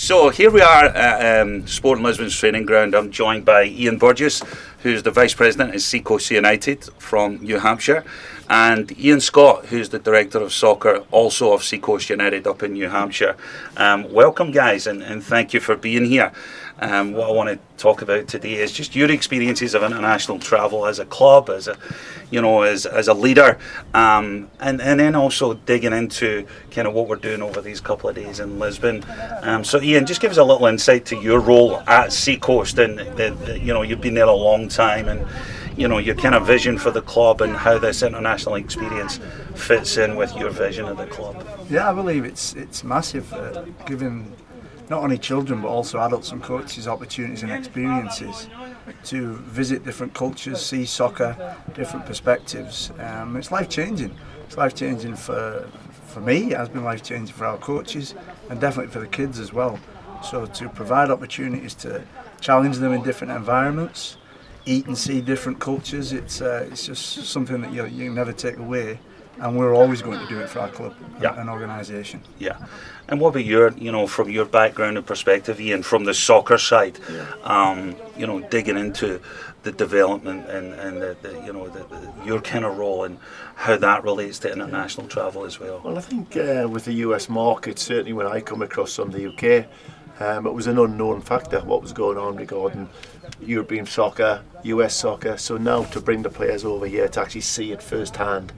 So here we are at Sporting Lisbon's training ground. I'm joined by Ian Burgess, who's the Vice President at Seacoast United from New Hampshire, and Ian Scott, who's the Director of Soccer, also of Seacoast United up in New Hampshire. Welcome, guys, and thank you for being here. What I want to talk about today is just your experiences of international travel as a club, as a leader, and then also digging into kind of what we're doing over these couple of days in Lisbon. So Ian, just give us a little insight to your role at Seacoast, and you've been there a long time, and your kind of vision for the club and how this international experience fits in with your vision of the club. Yeah, I believe it's massive, giving not only children but also adults and coaches opportunities and experiences to visit different cultures, see soccer, different perspectives. It's life-changing. It's life-changing for me, it has been life-changing for our coaches, and definitely for the kids as well. So to provide opportunities to challenge them in different environments, eat and see different cultures, it's just something that you can never take away. And we're always going to do it for our club and organisation. Yeah. And what about your, from your background and perspective, Ian, from the soccer side, digging into the development and your kind of role and how that relates to international travel as well? Well, I think with the US market, certainly when I come across from the UK, it was an unknown factor what was going on regarding European soccer, US soccer. So now to bring the players over here to actually see it firsthand,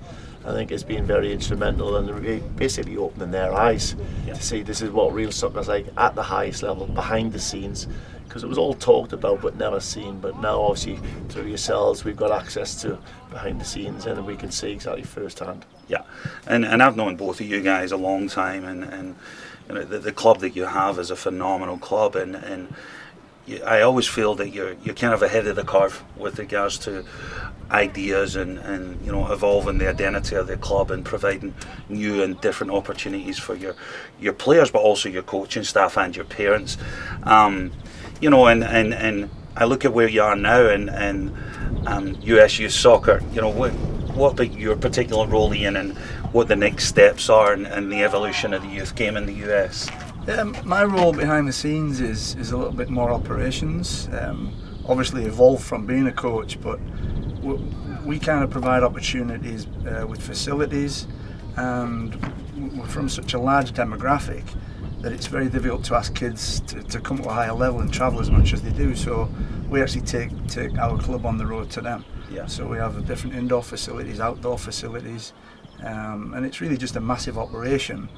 I think it's been very instrumental and basically opening their eyes to see this is what real soccer's like at the highest level, behind the scenes, because it was all talked about but never seen. But now obviously through yourselves we've got access to behind the scenes and we can see exactly firsthand. Yeah, and I've known both of you guys a long time, and the club that you have is a phenomenal club, and I always feel that you're kind of ahead of the curve with regards to ideas and evolving the identity of the club and providing new and different opportunities for your players, but also your coaching staff and your parents. And I look at where you are now and US youth soccer. What about your particular role, Ian, and what the next steps are and the evolution of the youth game in the US? My role behind the scenes is a little bit more operations. Obviously evolved from being a coach, but we kind of provide opportunities with facilities, and we're from such a large demographic that it's very difficult to ask kids to come to a higher level and travel as much as they do. So we actually take our club on the road to them. Yeah. So we have different indoor facilities, outdoor facilities, and it's really just a massive operation.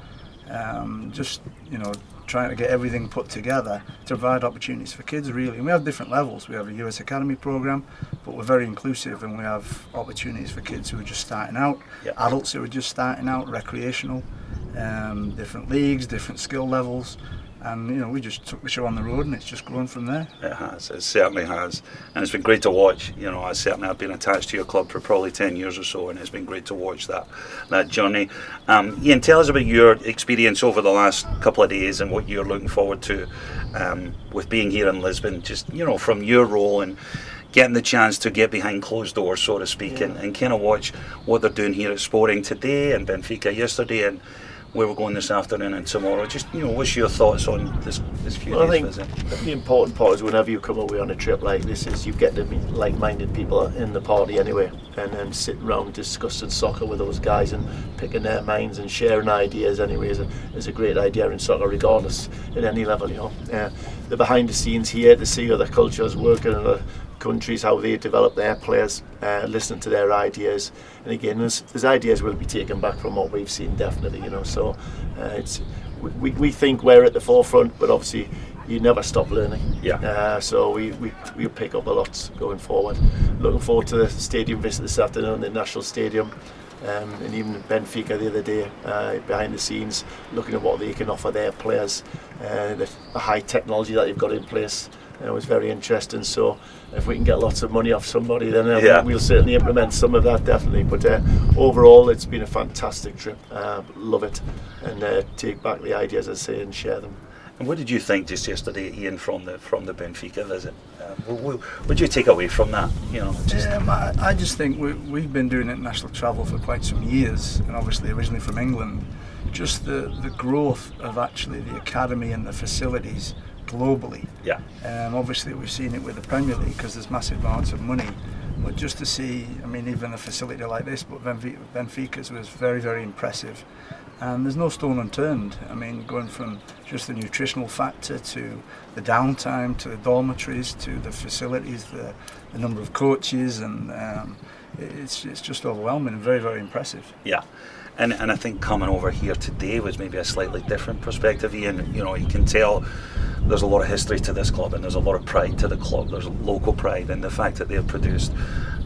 Trying to get everything put together to provide opportunities for kids, really. And we have different levels. We have a US Academy program, but we're very inclusive, and we have opportunities for kids who are just starting out, adults who are just starting out, recreational, different leagues, different skill levels. And we just took the show on the road, and it's just grown from there. It has, it certainly has, and it's been great to watch. I've been attached to your club for probably 10 years or so, and it's been great to watch that journey. Ian, tell us about your experience over the last couple of days and what you're looking forward to with being here in Lisbon. Just from your role and getting the chance to get behind closed doors, so to speak, and kind of watch what they're doing here at Sporting today and Benfica yesterday, and where we're going this afternoon and tomorrow. Just what's your thoughts on this few days I think visit? The important part is whenever you come away on a trip like this is you get to meet like-minded people in the party anyway, and then sitting around discussing soccer with those guys and picking their minds and sharing ideas anyway is a great idea in soccer, regardless at any level. The behind the scenes here to see other cultures working in other countries, how they develop their players, listening to their ideas, and again there's ideas will be taken back from what we've seen, definitely. So we think we're at the forefront, but obviously you never stop learning. So we pick up a lot going forward. Looking forward to the stadium visit this afternoon, the National Stadium, and even Benfica the other day, behind the scenes, looking at what they can offer their players, the high technology that they've got in place. It was very interesting. So if we can get lots of money off somebody, then we'll certainly implement some of that, definitely. But overall, it's been a fantastic trip. Love it, and take back the ideas, as I say, and share them. And what did you think just yesterday, Ian, from the Benfica visit? What did you take away from that? I just think we've been doing international travel for quite some years, and obviously originally from England. just the growth of actually the academy and the facilities globally. Yeah. Obviously we've seen it with the Premier League because there's massive amounts of money, but just to see, I mean, even a facility like this, but Benfica's was very, very impressive, and there's no stone unturned. I mean, going from just the nutritional factor to the downtime to the dormitories to the facilities, the number of coaches, and it's just overwhelming and very, very impressive. Yeah. And I think coming over here today was maybe a slightly different perspective, Ian. You know, you can tell there's a lot of history to this club and there's a lot of pride to the club. There's local pride, and the fact that they've produced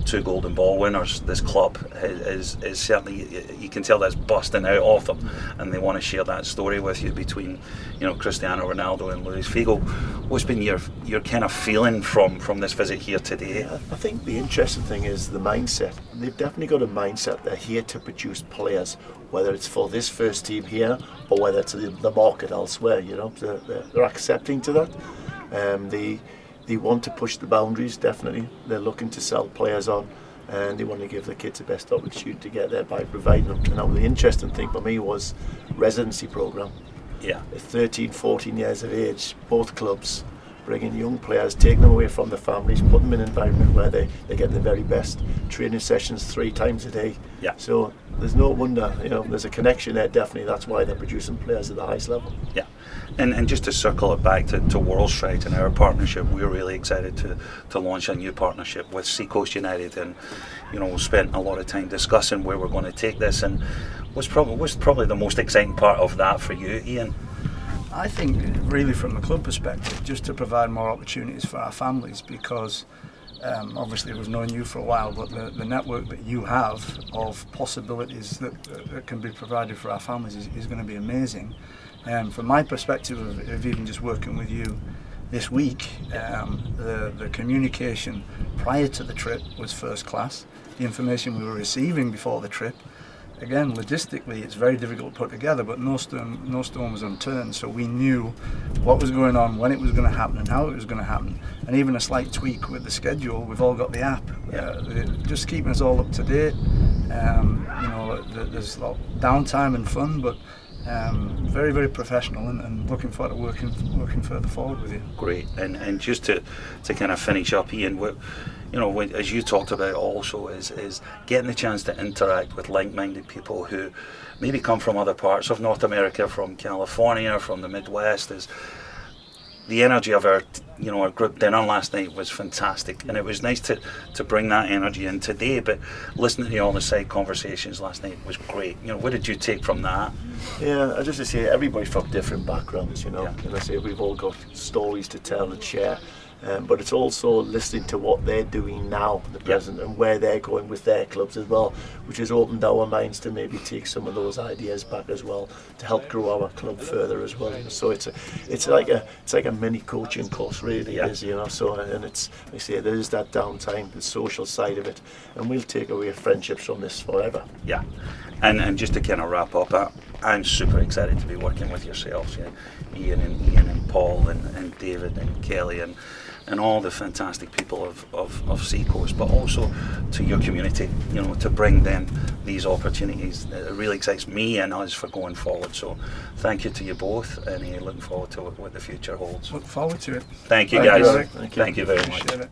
2 golden ball winners, this club is certainly, you can tell that's busting out of them, and they want to share that story with you between, you know, Cristiano Ronaldo and Luis Figo. What's been your kind of feeling from this visit here today? I think the interesting thing is the mindset. They've definitely got a mindset. They're here to produce players, whether it's for this first team here or whether it's the market elsewhere. You know, they're accepting to that. They want to push the boundaries, definitely. They're looking to sell players on, and they want to give the kids the best opportunity to get there by providing them. Now, the interesting thing for me was residency program. Yeah. At 13, 14 years of age, both clubs bringing young players, taking them away from their families, putting them in an environment where they get the very best. Training sessions 3 times a day. Yeah. So there's no wonder, you know, there's a connection there, definitely. That's why they're producing players at the highest level. Yeah. And just to circle it back to World Stride and our partnership, we're really excited to launch a new partnership with Seacoast United, and you know, we've spent a lot of time discussing where we're going to take this, and what's probably the most exciting part of that for you, Ian? I think really from the club perspective, just to provide more opportunities for our families, because obviously we've known you for a while, but the network that you have of possibilities that can be provided for our families is going to be amazing. From my perspective of even just working with you this week, the communication prior to the trip was first class. The information we were receiving before the trip, again, logistically, it's very difficult to put together, but no stone was unturned. So we knew what was going on, when it was going to happen, and how it was going to happen. And even a slight tweak with the schedule, we've all got the app, just keeping us all up to date. You know, there's a lot of downtime and fun, but very, very professional, and looking forward to working further forward with you. Great. And just to kind of finish up, Ian, you know, as you talked about also, is getting the chance to interact with like-minded people who maybe come from other parts of North America, from California, from the Midwest. Is the energy of our group dinner last night was fantastic, and it was nice to bring that energy in today. But listening to all the side conversations last night was great. You know, what did you take from that? Yeah, I just to say everybody's from different backgrounds, you know, Yeah. and I say we've all got stories to tell and share. But it's also listening to what they're doing now, the present, and where they're going with their clubs as well, which has opened our minds to maybe take some of those ideas back as well to help grow our club further as well. So it's like a mini coaching course, really. Yeah. It is, you know. So and it's, like I say, there is that downtime, the social side of it, and we'll take away friendships from this forever. Yeah, and just to kind of wrap up, I'm super excited to be working with yourselves, Ian and Paul and David and Kelly and all the fantastic people of Seacoast, but also to your community, you know, to bring them these opportunities. It really excites me and us for going forward. So thank you to you both, and looking forward to what the future holds. Look forward to it. Thank you, Thank you, guys. Eric. Thank you. Thank you very much. Appreciate it.